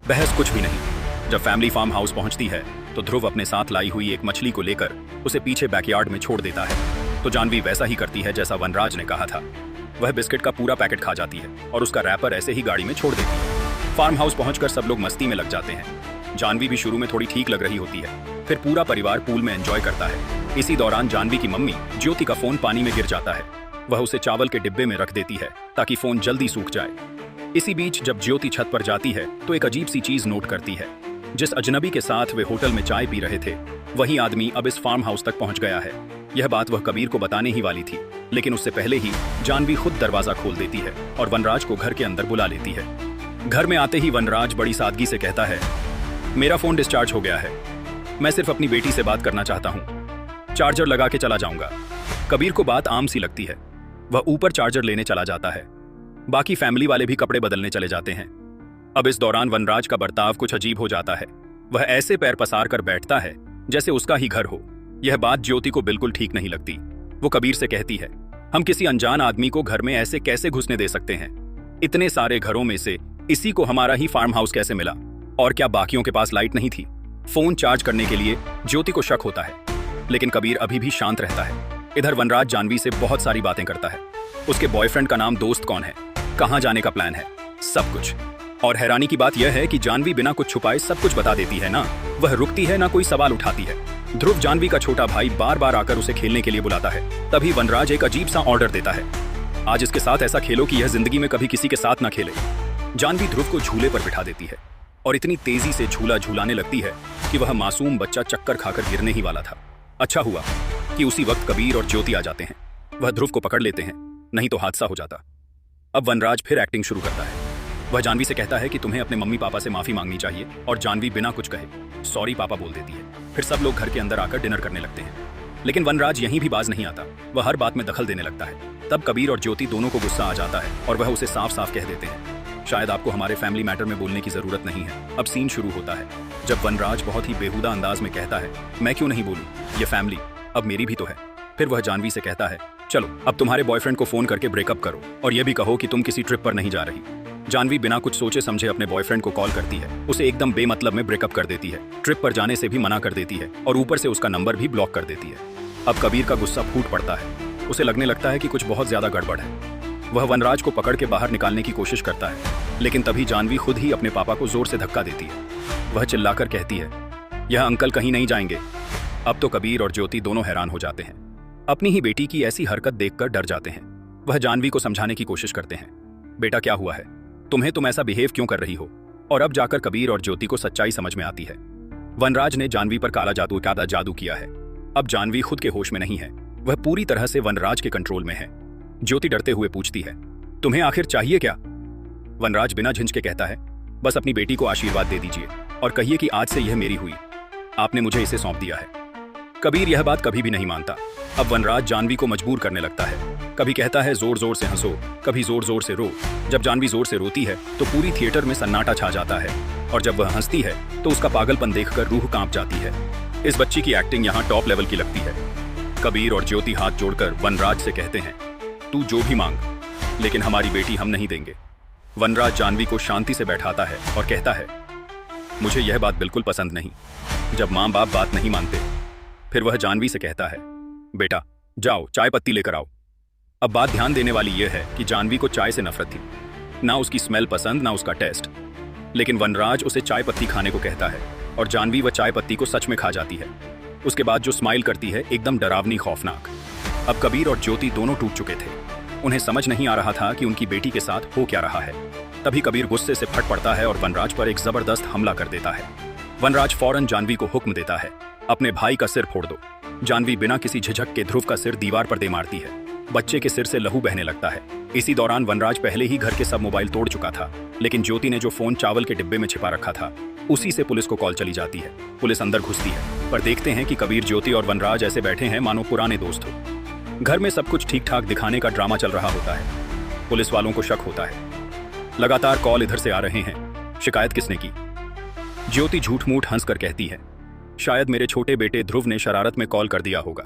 बहस कुछ भी नहीं। जब फैमिली फार्म हाउस पहुंचती है तो ध्रुव अपने साथ लाई हुई एक मछली को लेकर उसे पीछे बैकयार्ड में छोड़ देता है। तो जानवी वैसा ही करती है जैसा वनराज ने कहा था। वह बिस्किट का पूरा पैकेट खा जाती है और उसका रैपर ऐसे ही गाड़ी में छोड़ देती है। फार्म हाउस पहुंचकर सब लोग मस्ती में लग जाते हैं। जानवी भी शुरू में थोड़ी ठीक लग रही होती है, फिर पूरा परिवार पूल में एंजॉय करता है। इसी दौरान जानवी की मम्मी ज्योति का फोन पानी में गिर जाता है। वह उसे चावल के डिब्बे में रख देती है ताकि फोन जल्दी सूख जाए। इसी बीच जब ज्योति छत पर जाती है तो एक अजीब सी चीज नोट करती है। जिस अजनबी के साथ वे होटल में चाय पी रहे थे, वही आदमी अब इस फार्म हाउस तक पहुंच गया है। यह बात वह कबीर को बताने ही वाली थी, लेकिन उससे पहले ही जानवी खुद दरवाजा खोल देती है और वनराज को घर के अंदर बुला लेती है। घर में आते ही वनराज बड़ी सादगी से कहता है, मेरा फोन डिस्चार्ज हो गया है, मैं सिर्फ अपनी बेटी से बात करना चाहता हूँ, चार्जर लगा के चला जाऊंगा। कबीर को बात आम सी लगती है। वह ऊपर चार्जर लेने चला जाता है। बाकी फैमिली वाले भी कपड़े बदलने चले जाते हैं। अब इस दौरान वनराज का बर्ताव कुछ अजीब हो जाता है। वह ऐसे पैर पसार कर बैठता है जैसे उसका ही घर हो। यह बात ज्योति को बिल्कुल ठीक नहीं लगती। वो कबीर से कहती है, हम किसी अनजान आदमी को घर में ऐसे कैसे घुसने दे सकते हैं? इतने सारे घरों में से इसी को हमारा ही फार्म हाउस कैसे मिला? और क्या बाकियों के पास लाइट नहीं थी? फोन चार्ज करने के लिए ज्योति को शक होता है, लेकिन कबीर अभी भी शांत रहता है। इधर वनराज जानवी से बहुत सारी बातें करता है। उसके बॉयफ्रेंड का नाम दोस्त कौन है, कहां जाने का प्लान है, सब कुछ। और हैरानी की बात यह है कि जानवी बिना कुछ छुपाए सब कुछ बता देती है ना। वह रुकती है ना कोई सवाल उठाती है। ध्रुव जानवी का छोटा भाई बार बार आकर उसे खेलने के लिए बुलाता है। तभी वनराज एक अजीब सा ऑर्डर देता है, आज इसके साथ ऐसा खेलो कि यह जिंदगी में कभी किसी के साथ ना खेले। जानवी ध्रुव को झूले पर बिठा देती है और इतनी तेजी से झूला झूलाने लगती है कि वह मासूम बच्चा चक्कर खाकर गिरने ही वाला था। अच्छा हुआ कि उसी वक्त कबीर और ज्योति आ जाते हैं। वह ध्रुव को पकड़ लेते हैं, नहीं तो हादसा हो जाता। अब वनराज फिर एक्टिंग शुरू करता है। वह जानवी से कहता है कि तुम्हें अपने मम्मी पापा से माफी मांगनी चाहिए, और जानवी बिना कुछ कहे सॉरी पापा बोल देती है। फिर सब लोग घर के अंदर आकर डिनर करने लगते हैं, लेकिन वनराज यहीं भी बाज नहीं आता। वह हर बात में दखल देने लगता है। तब कबीर और ज्योति दोनों को गुस्सा आ जाता है और वह उसे साफ साफ कह देते हैं, शायद आपको हमारे फैमिली मैटर में बोलने की जरूरत नहीं है। अब सीन शुरू होता है जब वनराज बहुत ही बेहुदा अंदाज में कहता है, मैं क्यों नहीं बोलूं, ये फैमिली अब मेरी भी तो है। फिर वह जानवी से कहता है, चलो अब तुम्हारे बॉयफ्रेंड को फोन करके ब्रेकअप करो और यह भी कहो कि तुम किसी ट्रिप पर नहीं जा रही। जानवी बिना कुछ सोचे समझे अपने बॉयफ्रेंड को कॉल करती है। उसे एकदम बेमतलब में ब्रेकअप कर देती है, ट्रिप पर जाने से भी मना कर देती है और ऊपर से उसका नंबर भी ब्लॉक कर देती है। अब कबीर का गुस्सा फूट पड़ता है। उसे लगने लगता है कि कुछ बहुत ज्यादा गड़बड़ है। वह वनराज को पकड़ के बाहर निकालने की कोशिश करता है, लेकिन तभी जानवी खुद ही अपने पापा को जोर से धक्का देती है। वह चिल्लाकर कहती है, यह अंकल कहीं नहीं जाएंगे। अब तो कबीर और ज्योति दोनों हैरान हो जाते हैं। अपनी ही बेटी की ऐसी हरकत देखकर डर जाते हैं। वह जानवी को समझाने की कोशिश करते हैं, बेटा क्या हुआ है, तुम ऐसा बिहेव क्यों कर रही हो? और अब जाकर कबीर और ज्योति को सच्चाई समझ में आती है। वनराज ने जानवी पर काला जादू किया है। अब जानवी खुद के होश में नहीं है, वह पूरी तरह से वनराज के कंट्रोल में है। ज्योति डरते हुए पूछती है, तुम्हें आखिर चाहिए क्या? वनराज बिना झिझके कहता है, बस अपनी बेटी को आशीर्वाद दे दीजिए और कहिए कि आज से यह मेरी हुई, आपने मुझे इसे सौंप दिया है। कबीर यह बात कभी भी नहीं मानता। अब वनराज जानवी को मजबूर करने लगता है। कभी कहता है जोर जोर से हंसो, कभी जोर जोर से रो। जब जानवी जोर से रोती है तो पूरी थिएटर में सन्नाटा छा जाता है, और जब वह हंसती है तो उसका पागलपन देखकर रूह कांप जाती है। इस बच्ची की एक्टिंग यहाँ टॉप लेवल की लगती है। कबीर और ज्योति हाथ जोड़कर वनराज से कहते हैं, तू जो भी मांग, लेकिन हमारी बेटी हम नहीं देंगे। वनराज जानवी को शांति से बैठाता है और कहता है, मुझे यह बात बिल्कुल पसंद नहीं जब माँ बाप बात नहीं मानते। फिर वह जानवी से कहता है, बेटा जाओ चाय पत्ती लेकर आओ। अब बात ध्यान देने वाली यह है कि जानवी को चाय से नफरत थी, ना उसकी स्मेल पसंद ना उसका टेस्ट। लेकिन वनराज उसे चाय पत्ती खाने को कहता है और जानवी वह चाय पत्ती को सच में खा जाती है। उसके बाद जो स्माइल करती है एकदम डरावनी खौफनाक। अब कबीर और ज्योति दोनों टूट चुके थे। उन्हें समझ नहीं आ रहा था कि उनकी बेटी के साथ हो क्या रहा है। तभी कबीर गुस्से से फट पड़ता है और वनराज पर एक जबरदस्त हमला कर देता है। वनराज फौरन जानवी को हुक्म देता है, अपने भाई का सिर फोड़ दो। जानवी बिना किसी झिझक के ध्रुव का सिर दीवार पर दे मारती है। बच्चे के सिर से लहू बहने लगता है। इसी दौरान वनराज पहले ही घर के सब मोबाइल तोड़ चुका था, लेकिन ज्योति ने जो फोन चावल के डिब्बे में छिपा रखा था, उसी से पुलिस को कॉल चली जाती है। पुलिस अंदर घुसती है, पर देखते हैं कि कबीर, ज्योति और वनराज ऐसे बैठे हैं मानो पुराने दोस्त हो। घर में सब कुछ ठीक ठाक दिखाने का ड्रामा चल रहा होता है। पुलिस वालों को शक होता है, लगातार कॉल इधर से आ रहे हैं। शिकायत किसने की? ज्योति झूठ मूठ हंसकर कहती है, शायद मेरे छोटे बेटे ध्रुव ने शरारत में कॉल कर दिया होगा।